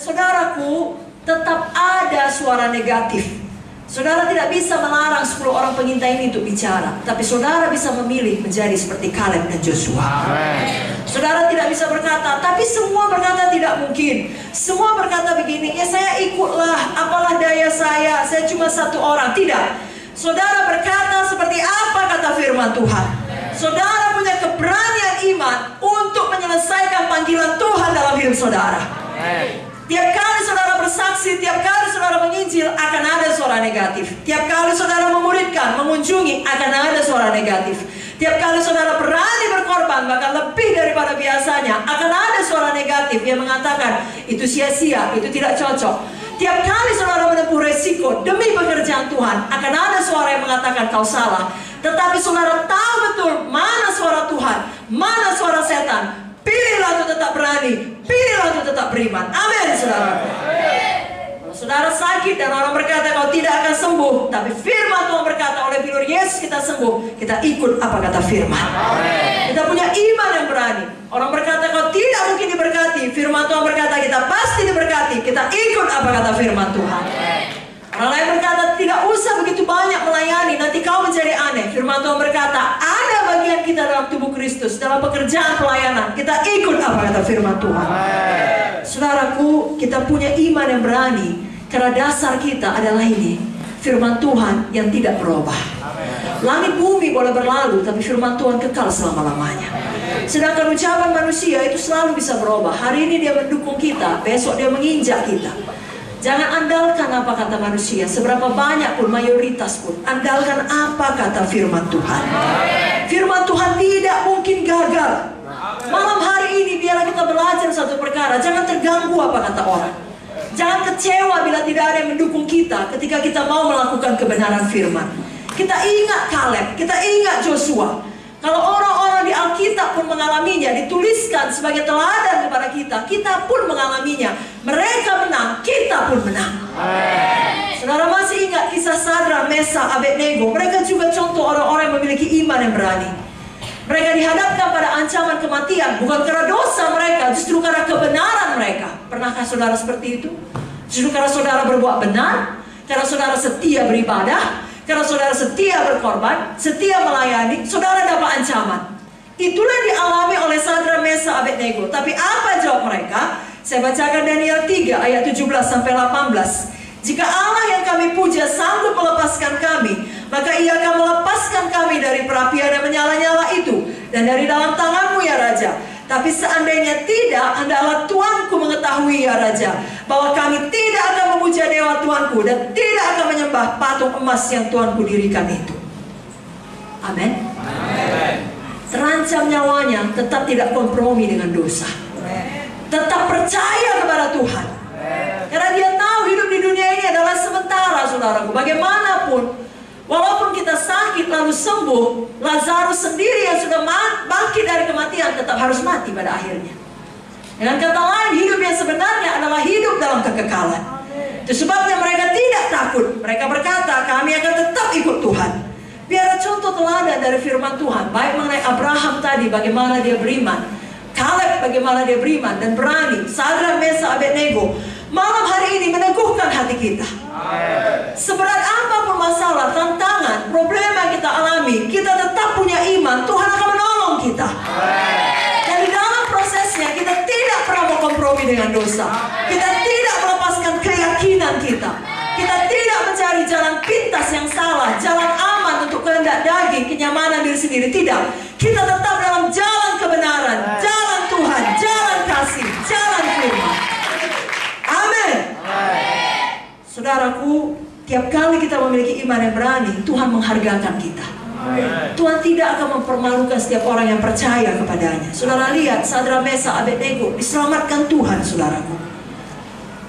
saudaraku, tetap ada suara negatif. Saudara tidak bisa melarang 10 orang pengintai ini untuk bicara, tapi saudara bisa memilih menjadi seperti Kaleb dan Joshua. Saudara tidak bisa berkata, tapi semua berkata tidak mungkin. Semua berkata begini, ya saya ikutlah, apalah daya saya cuma 1 orang. Tidak. Saudara berkata seperti apa kata firman Tuhan. Saudara punya keberanian iman untuk menyelesaikan panggilan Tuhan dalam hidup saudara. Tiap kali saudara bersaksi, tiap kali saudara menginjil, akan ada suara negatif. Tiap kali saudara memuridkan, mengunjungi, akan ada suara negatif. Tiap kali saudara berani berkorban, bahkan lebih daripada biasanya, akan ada suara negatif yang mengatakan, itu sia-sia, itu tidak cocok. Tiap kali saudara menempuh resiko demi pekerjaan Tuhan, akan ada suara yang mengatakan kau salah. Tetapi saudara tahu betul mana suara Tuhan, mana suara setan. Pilihlah untuk tetap berani, pilihlah untuk tetap beriman. Amin, saudara. Kalau saudara sakit dan orang berkata kau tidak akan sembuh, tapi firman Tuhan berkata oleh bilur Yesus kita sembuh, kita ikut apa kata firman. Kita punya iman yang berani. Orang berkata kau tidak mungkin diberkati, firman Tuhan berkata kita pasti diberkati, kita ikut apa kata firman Tuhan. Orang lain berkata tidak usah begitu banyak melayani, nanti kau menjadi aneh. Firman Tuhan berkata ada bagian kita dalam tubuh Kristus, dalam pekerjaan pelayanan, kita ikut apa kata firman Tuhan. Saudaraku, kita punya iman yang berani karena dasar kita adalah ini, firman Tuhan yang tidak berubah. Langit bumi boleh berlalu, tapi firman Tuhan kekal selama-lamanya. Sedangkan ucapan manusia itu selalu bisa berubah. Hari ini dia mendukung kita, besok dia menginjak kita. Jangan andalkan apa kata manusia, seberapa banyak pun, mayoritas pun. Andalkan apa kata firman Tuhan. Firman Tuhan tidak mungkin gagal. Malam hari ini biarlah kita belajar satu perkara. Jangan terganggu apa kata orang. Jangan kecewa bila tidak ada yang mendukung kita ketika kita mau melakukan kebenaran firman. Kita ingat Kaleb, kita ingat Joshua. Kalau orang-orang di Alkitab pun mengalaminya, dituliskan sebagai teladan kepada kita, kita pun mengalaminya. Mereka menang, kita pun menang. Saudara masih ingat kisah Sadrak, Mesak, Abednego? Mereka juga contoh orang-orang yang memiliki iman yang berani. Mereka dihadapkan pada ancaman kematian, bukan karena dosa mereka, justru karena kebenaran mereka. Pernahkah saudara seperti itu? Justru karena saudara berbuat benar, karena saudara setia beribadah, karena saudara setia berkorban, setia melayani, saudara dapat ancaman. Itulah dialami oleh Sadrak, Mesak, Abednego. Tapi apa jawab mereka? Saya bacakan Daniel 3 ayat 17-18. Jika Allah yang kami puja sanggup melepaskan kami, maka ia akan melepaskan kami dari perapian yang menyala-nyala itu, dan dari dalam tanganmu ya Raja. Tapi seandainya tidak, hendaklah Tuanku mengetahui ya Raja, bahwa kami tidak akan memuja dewa Tuanku dan tidak akan menyembah patung emas yang Tuanku dirikan itu. Amin. Terancam nyawanya, tetap tidak kompromi dengan dosa. Tetap percaya kepada Tuhan. Karena dia tahu hidup di dunia ini adalah sementara, saudaraku. Bagaimanapun, walaupun kita sakit lalu sembuh, Lazarus sendiri yang sudah bangkit dari kematian tetap harus mati pada akhirnya. Dengan kata lain, hidup yang sebenarnya adalah hidup dalam kekekalan. Itu sebabnya mereka tidak takut. Mereka berkata, kami akan tetap ikut Tuhan. Biar contoh teladan dari firman Tuhan, baik mengenai Abraham tadi, bagaimana dia beriman, Kaleb bagaimana dia beriman dan berani, Sadrak, Mesak, Abednego, malam hari ini meneguhkan hati kita. Seberat apapun masalah, tantangan, problema yang kita alami, kita tetap punya iman, Tuhan akan menolong kita. Dan di dalam prosesnya kita tidak pernah mau kompromi dengan dosa. Kita tidak melepaskan keyakinan kita. Kita tidak mencari jalan pintas yang salah, jalan aman untuk kehendak daging, kenyamanan diri sendiri. Tidak. Kita tetap dalam jalan kebenaran, jalan Tuhan, jalan kasih, jalan firman. Amin. Saudaraku, tiap kali kita memiliki iman yang berani, Tuhan menghargakan kita. Tuhan tidak akan mempermalukan setiap orang yang percaya kepadanya. Saudara lihat, Sadrak, Mesak, Abednego diselamatkan Tuhan, saudaraku.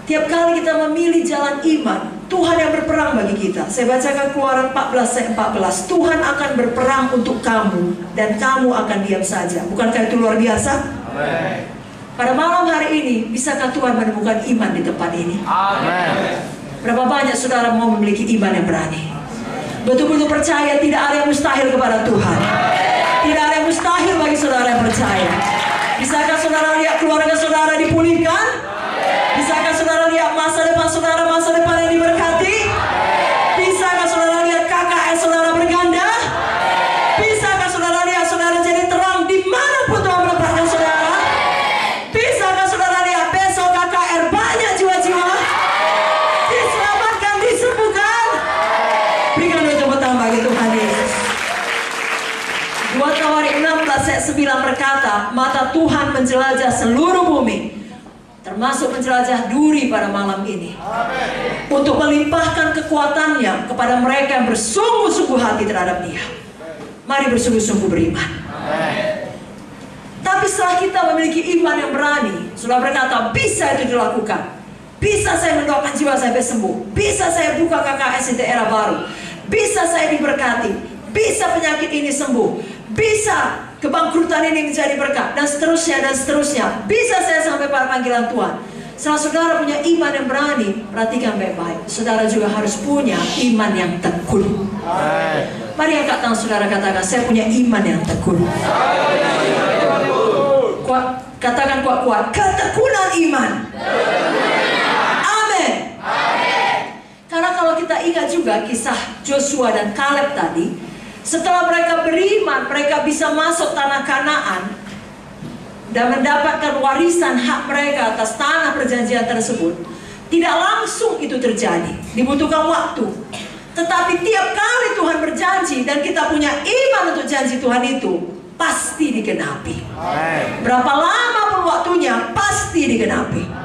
Tiap kali kita memilih jalan iman, Tuhan yang berperang bagi kita. Saya bacakan Keluaran 14 ayat 14. Tuhan akan berperang untuk kamu dan kamu akan diam saja. Bukankah itu luar biasa? Amen. Pada malam hari ini, bisakah Tuhan menemukan iman di tempat ini? Amen. Berapa banyak saudara mau memiliki iman yang berani? Betul-betul percaya tidak ada yang mustahil kepada Tuhan. Tidak ada yang mustahil bagi saudara yang percaya. Bisakah saudara lihat keluarga saudara dipulihkan? Bisakah saudara Berikan dulu tepuk tangan bagi Tuhan Yesus. 2 Tawarik 16 ayat 9 berkata, mata Tuhan menjelajah seluruh bumi, termasuk menjelajah duri pada malam ini. Amen. Untuk melimpahkan kekuatannya kepada mereka yang bersungguh-sungguh hati terhadap Dia. Mari bersungguh-sungguh beriman. Amen. Tapi setelah kita memiliki iman yang berani, sudah berkata, bisa itu dilakukan. Bisa saya mendoakan jiwa saya sembuh. Bisa saya buka KKS di daerah baru. Bisa saya diberkati. Bisa penyakit ini sembuh. Bisa kebangkrutan ini menjadi berkat. Dan seterusnya dan seterusnya. Bisa saya sampai pada panggilan Tuhan. Setelah saudara punya iman yang berani, perhatikan baik-baik. Saudara juga harus punya iman yang tekun. Mari angkat tangan saudara, katakan, saya punya iman yang tekun. Katakan kuat-kuat, ketekunan iman. Amin. Karena kalau kita ingat juga kisah Joshua dan Kaleb tadi, setelah mereka beriman, mereka bisa masuk tanah Kanaan dan mendapatkan warisan hak mereka atas tanah perjanjian tersebut. Tidak langsung itu terjadi, dibutuhkan waktu. Tetapi tiap kali Tuhan berjanji dan kita punya iman untuk janji Tuhan itu, pasti digenapi. Berapa lama pun waktunya, pasti digenapi.